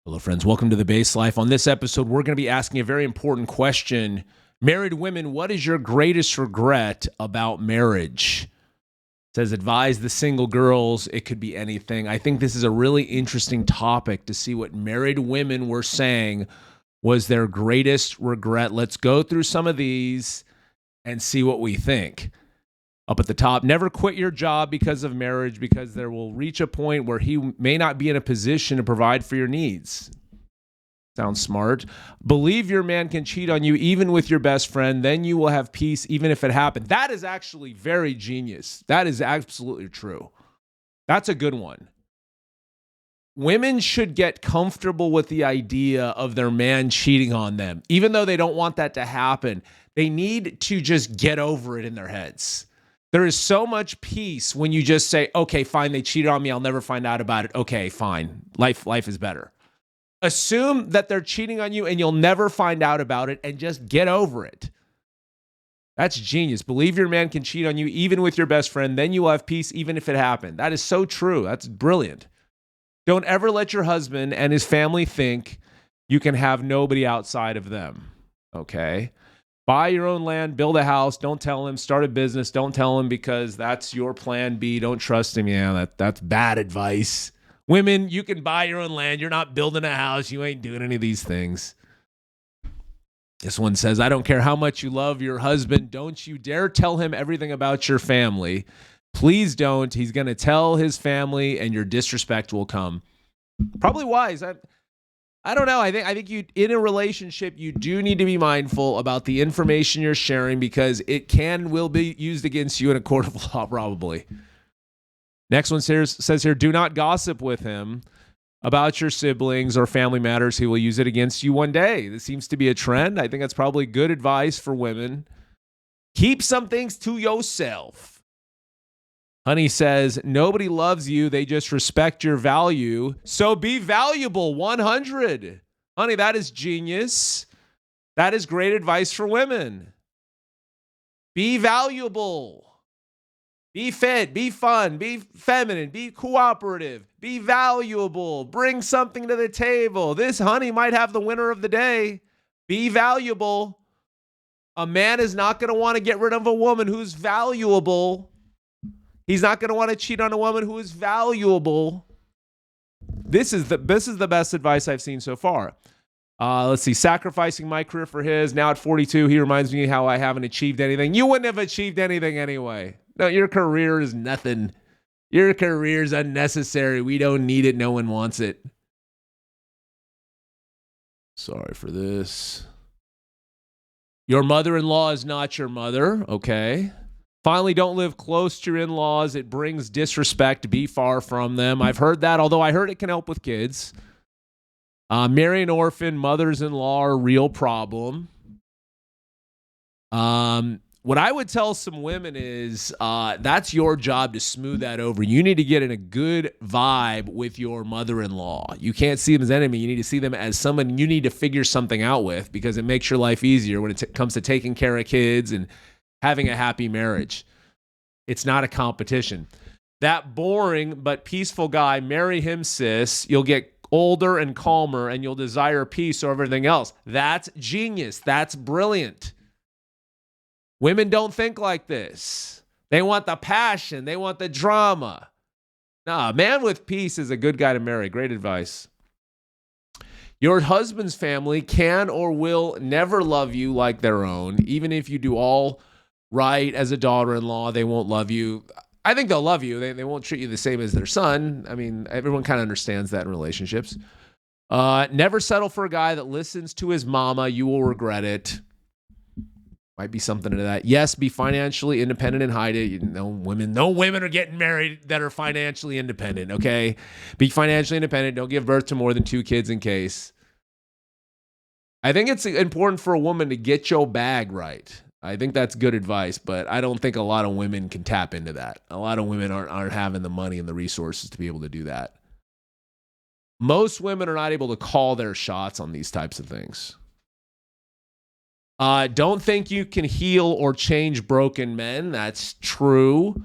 Hello, friends. Welcome to The Base Life. On this episode, we're going to be asking a very important question. Married women, what is your greatest regret about marriage? It says, advise the single girls. It could be anything. I think this is a really interesting topic to see what married women were saying was their greatest regret. Let's go through some of these and see what we think. Up at the top, never quit your job because of marriage, because there will reach a point where he may not be in a position to provide for your needs. Sounds smart. Believe your man can cheat on you even with your best friend, then you will have peace even if it happened. That is actually very genius. That is absolutely true. That's a good one. Women should get comfortable with the idea of their man cheating on them, even though they don't want that to happen. They need to just get over it in their heads. There is so much peace when you just say, okay, fine, they cheated on me. I'll never find out about it. Okay, fine. Life is better. Assume that they're cheating on you and you'll never find out about it and just get over it. That's genius. Believe your man can cheat on you even with your best friend. Then you will have peace even if it happened. That is so true. That's brilliant. Don't ever let your husband and his family think you can have nobody outside of them. Okay? Buy your own land, build a house. Don't tell him. Start a business. Don't tell him because that's your plan B. Don't trust him. Yeah, that's bad advice. Women, you can buy your own land. You're not building a house. You ain't doing any of these things. This one says, I don't care how much you love your husband. Don't you dare tell him everything about your family. Please don't. He's going to tell his family and your disrespect will come. Probably wise. I don't know. I think you in a relationship, you do need to be mindful about the information you're sharing because it will be used against you in a court of law, probably. Next one says here, do not gossip with him about your siblings or family matters. He will use it against you one day. This seems to be a trend. I think that's probably good advice for women. Keep some things to yourself. Honey says, nobody loves you. They just respect your value. So be valuable, 100. Honey, that is genius. That is great advice for women. Be valuable. Be fit, be fun, be feminine, be cooperative, be valuable, bring something to the table. This honey might have the winner of the day. Be valuable. A man is not going to want to get rid of a woman who's valuable. He's not going to want to cheat on a woman who is valuable. This is the best advice I've seen so far. Let's see. Sacrificing my career for his. Now at 42, he reminds me how I haven't achieved anything. You wouldn't have achieved anything anyway. No, your career is nothing. Your career is unnecessary. We don't need it. No one wants it. Sorry for this. Your mother-in-law is not your mother. Okay. Finally, don't live close to your in-laws. It brings disrespect. Be far from them. I've heard that, although I heard it can help with kids. Marry an orphan. Mothers-in-law are a real problem. What I would tell some women is that's your job to smooth that over. You need to get in a good vibe with your mother-in-law. You can't see them as enemy. You need to see them as someone you need to figure something out with because it makes your life easier when it comes to taking care of kids and having a happy marriage. It's not a competition. That boring but peaceful guy, marry him, sis. You'll get older and calmer and you'll desire peace over everything else. That's genius. That's brilliant. Women don't think like this. They want the passion. They want the drama. Nah, a man with peace is a good guy to marry. Great advice. Your husband's family can or will never love you like their own. Even if you do all right as a daughter-in-law, they won't love you. I think they'll love you. They won't treat you the same as their son. I mean, everyone kind of understands that in relationships. Never settle for a guy that listens to his mama. You will regret it. Might be something to that. Yes, be financially independent and hide it. No women are getting married that are financially independent, okay? Be financially independent. Don't give birth to more than 2 kids in case. I think it's important for a woman to get your bag right. I think that's good advice, but I don't think a lot of women can tap into that. A lot of women aren't having the money and the resources to be able to do that. Most women are not able to call their shots on these types of things. Don't think you can heal or change broken men. That's true.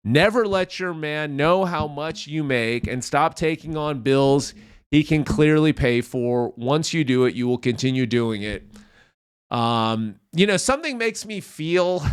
Never let your man know how much you make and stop taking on bills he can clearly pay for. Once you do it, you will continue doing it. Something makes me feel,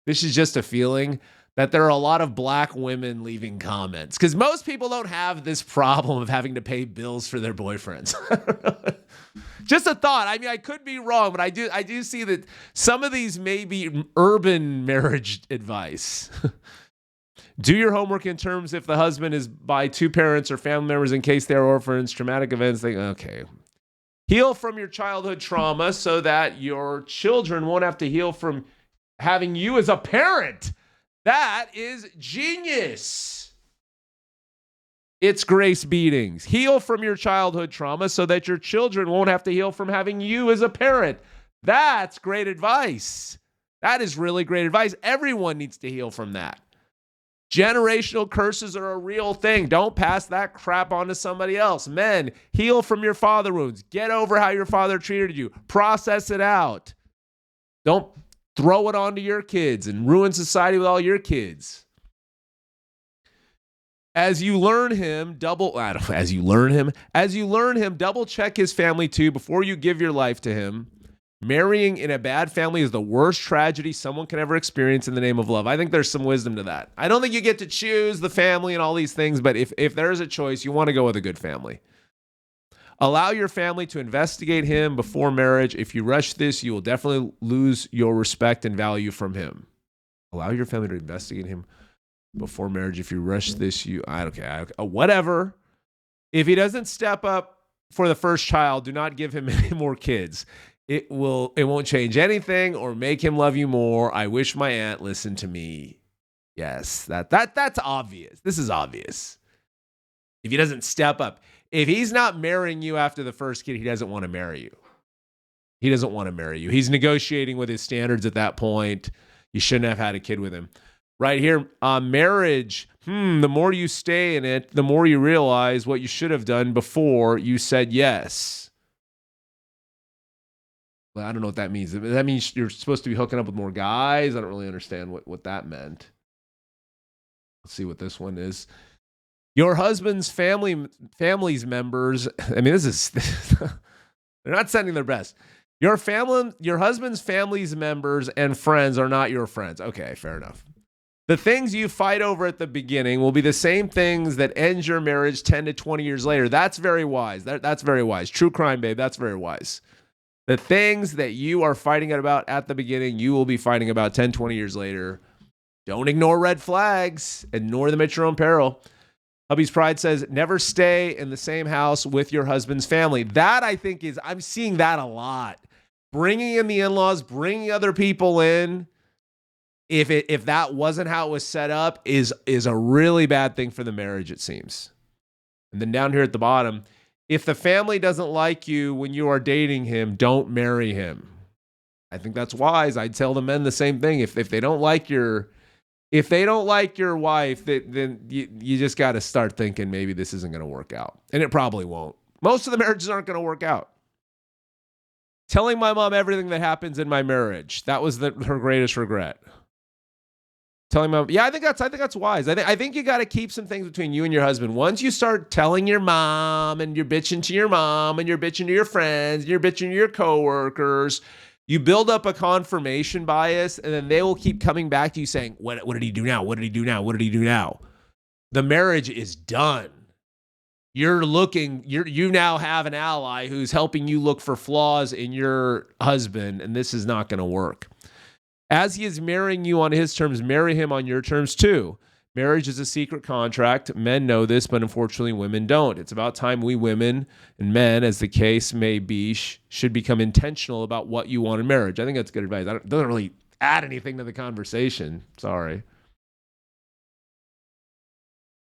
this is just a feeling, that there are a lot of black women leaving comments, because most people don't have this problem of having to pay bills for their boyfriends. Just a thought. I mean, I could be wrong, but I do see that some of these may be urban marriage advice. Do your homework in terms if the husband is by two parents or family members in case they're orphans, traumatic events. Okay. Heal from your childhood trauma so that your children won't have to heal from having you as a parent. That is genius. It's Grace Beatings. Heal from your childhood trauma so that your children won't have to heal from having you as a parent. That's great advice. That is really great advice. Everyone needs to heal from that. Generational curses are a real thing. Don't pass that crap on to somebody else. Men, heal from your father wounds. Get over how your father treated you. Process it out. Don't throw it onto your kids and ruin society with all your kids. As you learn him, double check his family too before you give your life to him. Marrying in a bad family is the worst tragedy someone can ever experience in the name of love. I think there's some wisdom to that. I don't think you get to choose the family and all these things, but if there is a choice, you want to go with a good family. Allow your family to investigate him before marriage. If you rush this, you will definitely lose your respect and value from him. Allow your family to investigate him before marriage. If you rush this, whatever. If he doesn't step up for the first child, do not give him any more kids. It won't change anything or make him love you more. I wish my aunt listened to me. Yes, that's obvious. This is obvious. If he doesn't step up, if he's not marrying you after the first kid, he doesn't want to marry you. He doesn't want to marry you. He's negotiating with his standards at that point. You shouldn't have had a kid with him. Right here, marriage, the more you stay in it, the more you realize what you should have done before you said yes. Well, I don't know what that means. That means you're supposed to be hooking up with more guys? I don't really understand what that meant. Let's see what this one is. Your husband's family's members, I mean, they're not sending their best. Your husband's family's members and friends are not your friends. Okay, fair enough. The things you fight over at the beginning will be the same things that end your marriage 10 to 20 years later. That's very wise. That's very wise. True crime, babe. That's very wise. The things that you are fighting about at the beginning, you will be fighting about 10, 20 years later. Don't ignore red flags. Ignore them at your own peril. Hubby's Pride says, never stay in the same house with your husband's family. That, I think, I'm seeing that a lot. Bringing in the in-laws, bringing other people in, if that wasn't how it was set up, is a really bad thing for the marriage, it seems. And then down here at the bottom, if the family doesn't like you when you are dating him, don't marry him. I think that's wise. I'd tell the men the same thing. If they don't like your wife, then you just got to start thinking maybe this isn't going to work out. And it probably won't. Most of the marriages aren't going to work out. Telling my mom everything that happens in my marriage. That was her greatest regret. Telling mom, I think that's wise. I think you got to keep some things between you and your husband. Once you start telling your mom and you're bitching to your mom and you're bitching to your friends and you're bitching to your coworkers, you build up a confirmation bias, and then they will keep coming back to you saying, what did he do now? What did he do now? What did he do now? The marriage is done. You now have an ally who's helping you look for flaws in your husband, and this is not going to work. As he is marrying you on his terms, marry him on your terms too. Marriage is a secret contract. Men know this, but unfortunately women don't. It's about time we women and men, as the case may be, should become intentional about what you want in marriage. I think that's good advice. It doesn't really add anything to the conversation. Sorry.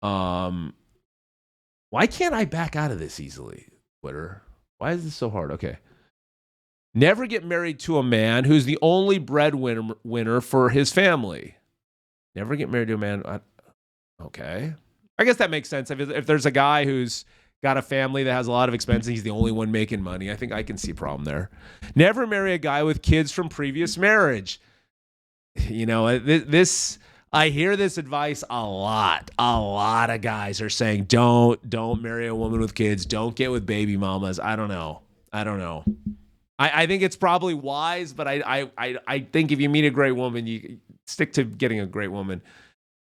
Why can't I back out of this easily, Twitter? Why is this so hard? Okay. Never get married to a man who's the only breadwinner for his family. Never get married to a man. Okay. I guess that makes sense. If there's a guy who's got a family that has a lot of expenses, he's the only one making money. I think I can see a problem there. Never marry a guy with kids from previous marriage. You know, this, I hear this advice a lot. A lot of guys are saying, don't marry a woman with kids. Don't get with baby mamas. I don't know. I think it's probably wise, but I think if you meet a great woman, you stick to getting a great woman.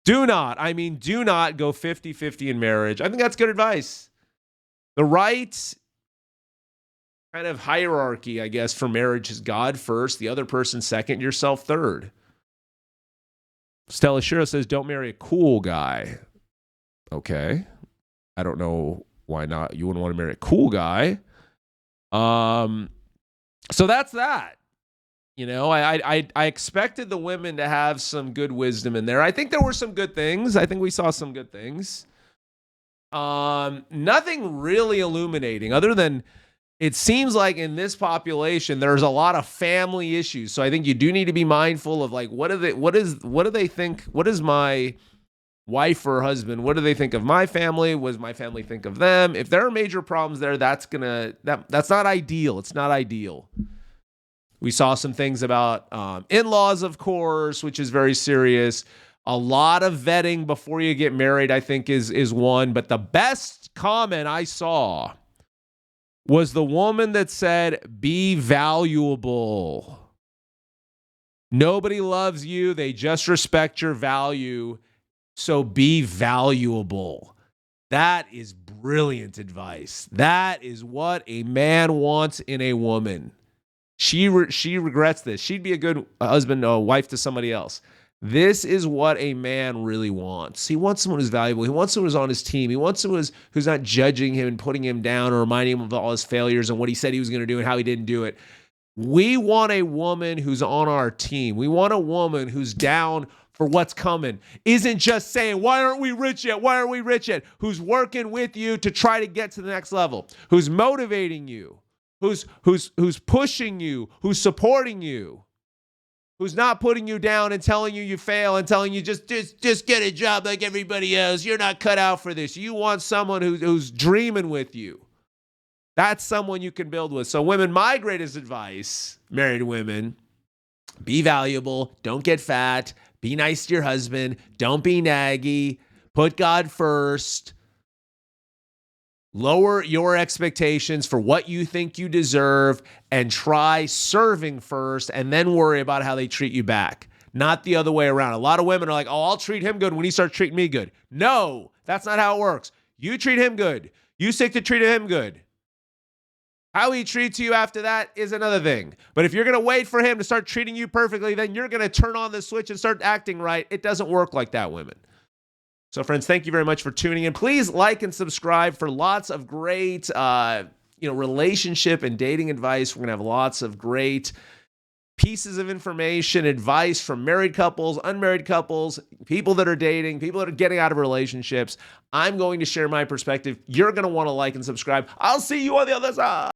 Do not go 50-50 in marriage. I think that's good advice. The right kind of hierarchy, I guess, for marriage is God first, the other person second, yourself third. Stella Shira says, don't marry a cool guy. Okay. I don't know why not. You wouldn't want to marry a cool guy. So that's that. You know, I expected the women to have some good wisdom in there. I think there were some good things. I think we saw some good things. Nothing really illuminating other than it seems like in this population, there's a lot of family issues. So I think you do need to be mindful of like, what do they think? What is my wife or husband? What do they think of my family? What does my family think of them? If there are major problems there, that's not ideal. It's not ideal. We saw some things about in-laws, of course, which is very serious. A lot of vetting before you get married, I think, is one. But the best comment I saw was the woman that said, be valuable. Nobody loves you. They just respect your value. So be valuable. That is brilliant advice. That is what a man wants in a woman. She regrets this. She'd be a good husband or wife to somebody else. This is what a man really wants. He wants someone who's valuable. He wants someone who's on his team. He wants someone who's not judging him and putting him down or reminding him of all his failures and what he said he was going to do and how he didn't do it. We want a woman who's on our team. We want a woman who's down for what's coming. Isn't just saying, why aren't we rich yet? Why aren't we rich yet? Who's working with you to try to get to the next level. Who's motivating you. Who's pushing you, who's supporting you, who's not putting you down and telling you fail and telling you just get a job like everybody else. You're not cut out for this. You want someone who's dreaming with you. That's someone you can build with. So women, my greatest advice, married women, be valuable, don't get fat, be nice to your husband, don't be naggy, put God first. Lower your expectations for what you think you deserve and try serving first and then worry about how they treat you back. Not the other way around. A lot of women are like, oh, I'll treat him good when he starts treating me good. No, that's not how it works. You treat him good. You stick to treating him good. How he treats you after that is another thing. But if you're going to wait for him to start treating you perfectly, then you're going to turn on the switch and start acting right. It doesn't work like that, women. So, friends, thank you very much for tuning in. Please like and subscribe for lots of great, relationship and dating advice. We're going to have lots of great pieces of information, advice from married couples, unmarried couples, people that are dating, people that are getting out of relationships. I'm going to share my perspective. You're going to want to like and subscribe. I'll see you on the other side.